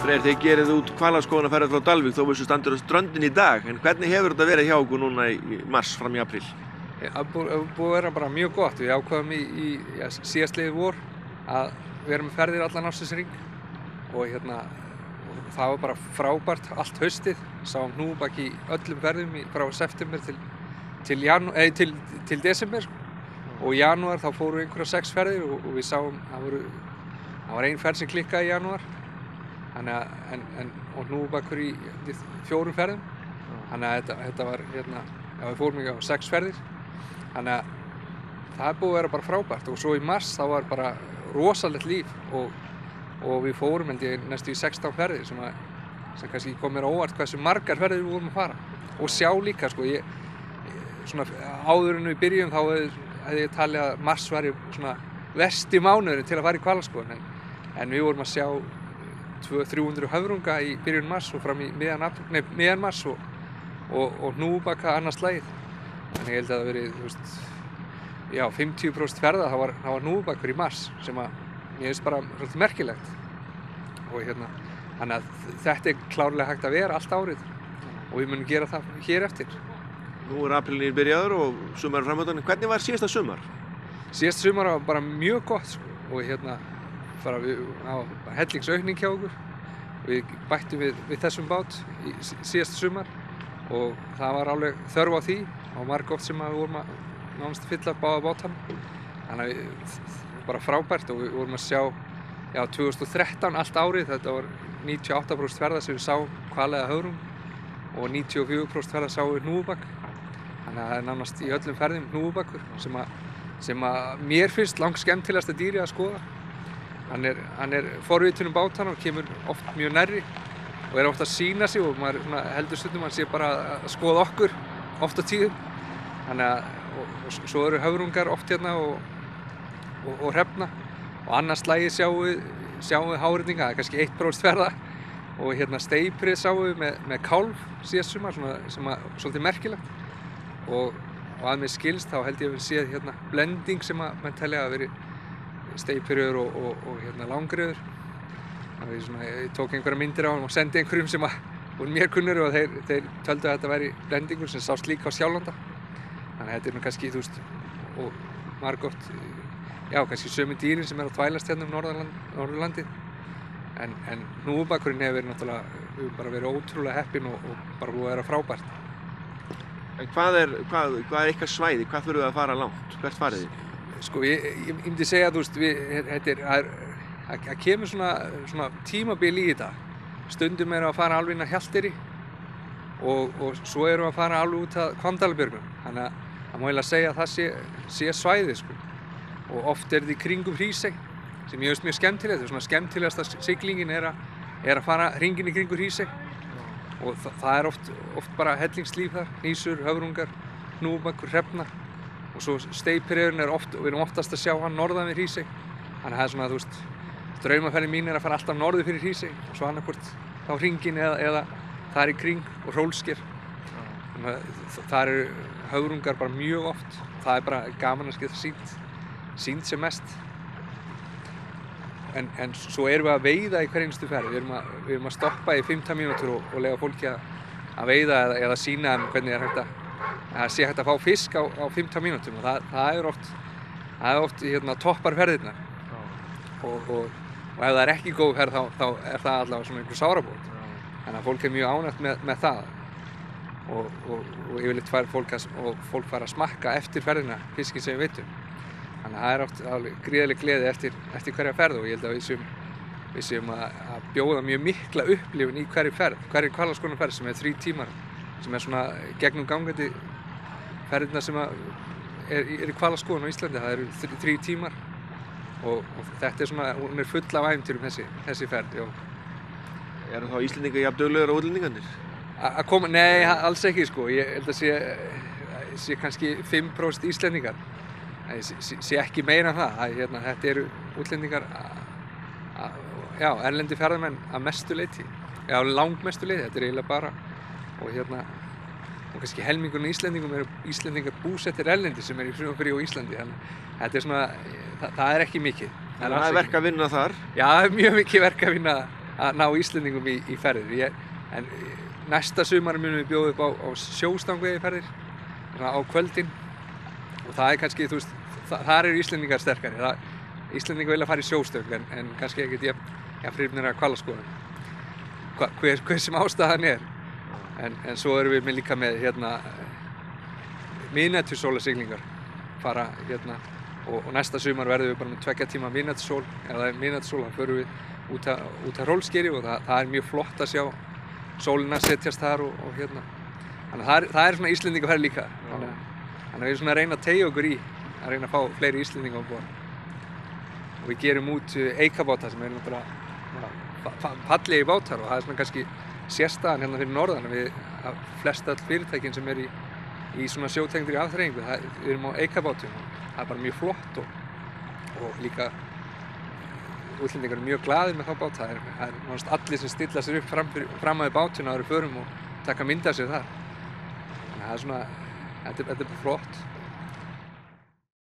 Freyr, þið gerið út hvalaskoðunarferð frá Dalvík þó vissu standur á ströndinni í dag, en hvernig hefur þetta verið hjá okkur núna í mars fram í apríl? Það búið að vera bara mjög gott. Við ákváðum í síðastliðið vor að vera með ferðir allan ársins hring og það var bara frábært allt haustið. Sáum hnúfubak í öllum ferðum frá september til desember og í janúar þá fórum við einhverja 6 ferðir og við sáum það var ein ferð sem klikkaði í janúar. Og hnúfubakur í 4 ferðum. Þannig að þetta var við fórum á 6 ferðir. Þannig að það er búið að vera bara frábært og svo í mars þá var bara rosalegt líf og við fórum næstu í 16 ferðir sem kannski kom mér á óvart hversu margar ferðir við vorum að fara og sjá líka sko svona áður en við byrjum þá hefði ég talið að mars væri svona versti mánuðurinn til að fara í hvalaskoðun en við vorum að sjá 200-300 höfrunga í byrjun mars og fram í miðjan mars og hnúfubaka annað slagið. Þannig ég held að það verið 50% ferða það var hnúfubakur í mars sem að mér finnst bara svolítið merkilegt og þannig að þetta klárlega hægt að vera allt árið og við munum gera það hér eftir. Nú aprílinn byrjaður og sumar framöndan. Hvernig var síðasta sumar? Síðasta sumar var bara mjög gott og það var hellingsaukning hjá okkur. Við bættum við þessum bát í síðasta sumar og það var alveg þörf á því og margoft sem við vorum að nánast fylla báða bátana. Þannig að bara frábært og við vorum að sjá 2013 allt árið, þetta var 98% ferða sem við sáum hval eða höfrung og 94% ferða sáum við hnúfubak. Þannig að það er nánast í öllum ferðum hnúfubakur sem að mér finnst langskemmtilegasta dýri að skoða. Hann er forvitin bátana og kemur oft mjög nærri og er oft að sýna sig og maður heldur stundum hann sé bara að skoða okkur oft á tíðum. Þannig að svo eru höfrungar oft og hrefna og annars slagið sjáum við háhyrninga, það er kannski 1% ferða og steyprið sáum við með kálf síðast sumar sem er svolítið merkilegt og að mér skilst þá held ég að við séð blending sem að menn telja að veri steypirur og langriður. Þannig að ég tók einhverja myndir á hann og sendi einhverjum sem voru mér kunnur og þeir töldu að þetta væri blendingur sem sást líka á Sjálanda. Þannig að þetta er kannski og margoft kannski sömu dýrin sem er að þvælast Norðurlandið. En hnúfubakurinn hefur bara verið ótrúlega heppinn og bara búið að vera frábært. En hvað er ykkar svæði? Hvað þurfum við að fara langt? Hvert farið þið? Sko, ég myndi segja að það kemur svona tímabil í þetta. Stundum erum við að fara alveg inn að Hjalteyri og svo erum við að fara alveg út að Hvanndalarbjörgum. Þannig að það má eiginlega segja að það sé svæði sko. Og oft er þetta í kringum Hrísey sem ég finnst mjög skemmtilegt. Það er svona skemmtilegasta siglingin er að fara hringinn í kringum Hrísey og það er oft bara hellingslíf þar, hnísur, höfrungar, hnúfubakur, hrefna og svo steypireyðurinn við erum oftast að sjá hann norðan við Hrísey. Þannig að það er draumaferðin mín er að fara alltaf norður fyrir Hrísey og svo annaðhvort þá hringinn eða þar í kring og Hrólfsker. Það eru höfrungar bara mjög oft. Það er bara gaman að geta sýnt sem mest. En svo erum við að veiða í hver einustu ferð. Við erum að stoppa í 15 mínútur og leyfa fólki að veiða eða sýna þeim hvernig það sé hægt að fá fisk á 15 mínútum og það er oft toppar ferðirnar. Og ef það er ekki góð ferð þá er það allavega svona einhver sárabót. Þannig að fólk er mjög ánægt með það. Og yfirleitt fær fólk fara að smakka eftir ferðina fiskin sem við veitum. Þannig að það er oft gríðarleg gleði eftir hverja ferð og ég held að við séum að bjóða mjög mikla upplifun í hverri hvalaskoðunarferð sem er 3 tímar sem er svona gegnum gangandi ferðirnar sem er í hvalaskoðun á Íslandi. Það eru 3 tímar og þetta er hún er full af ævintýrum þessi ferð. Eru þá Íslendingar jafn duglegir á útlendingarnir? Að koma? Nei, alls ekki sko. Ég held að sé kannski 5% Íslendingar. Sé ekki meira en það. Þetta eru útlendingar, erlendir ferðamenn að mestu leyti. Langmestu leyti, þetta er eiginlega bara. Og kannski helmingurinn Íslendingum eru Íslendingar búsettir erlendir sem eru í frumfrí á Íslandi. Þannig þetta er það er ekki mikið. Það er verk að vinna þar? Já, það er mjög mikið verk að vinna að ná Íslendingum í ferðir. En næsta sumar munum við bjóða upp á sjóstangveiðiferðir á kvöldin og það kannski, þú veist, þar eru Íslendingar sterkari. Íslendingar vilja fara í sjóstöng en kannski ekkert jafn hrifnir af hvalaskoðun. Hver sem ástæðan en svo erum við líka með miðnætursólarsiglingar fara og næsta sumar verðum við bara með 2 tíma miðnætursól. Ef það er miðnætursól þá förum við út að Hrólfsgeri og það er mjög flott að sjá sólina setjast þar og þannig að það er svona Íslendingaferð líka. Þannig að við svona reyna að teygja okkur í að reyna að fá fleiri Íslendinga á borð. Og við gerum út eikabáta sem eru náttúrulega fallegi bátar og það er svona kannski sérstaðan hérna fyrir norðan við flest öll fyrirtækin sem eru í svona sjótengdri afþreyingu. Við erum á eikabátum og það er bara mjög flott og líka útlendingar eru mjög glaðir með þá bát. Það er nánast allir sem stilla sér upp fram að bátuna áður við förum og taka mynd af sér þar. Þannig að það er svona, þetta er bara flott.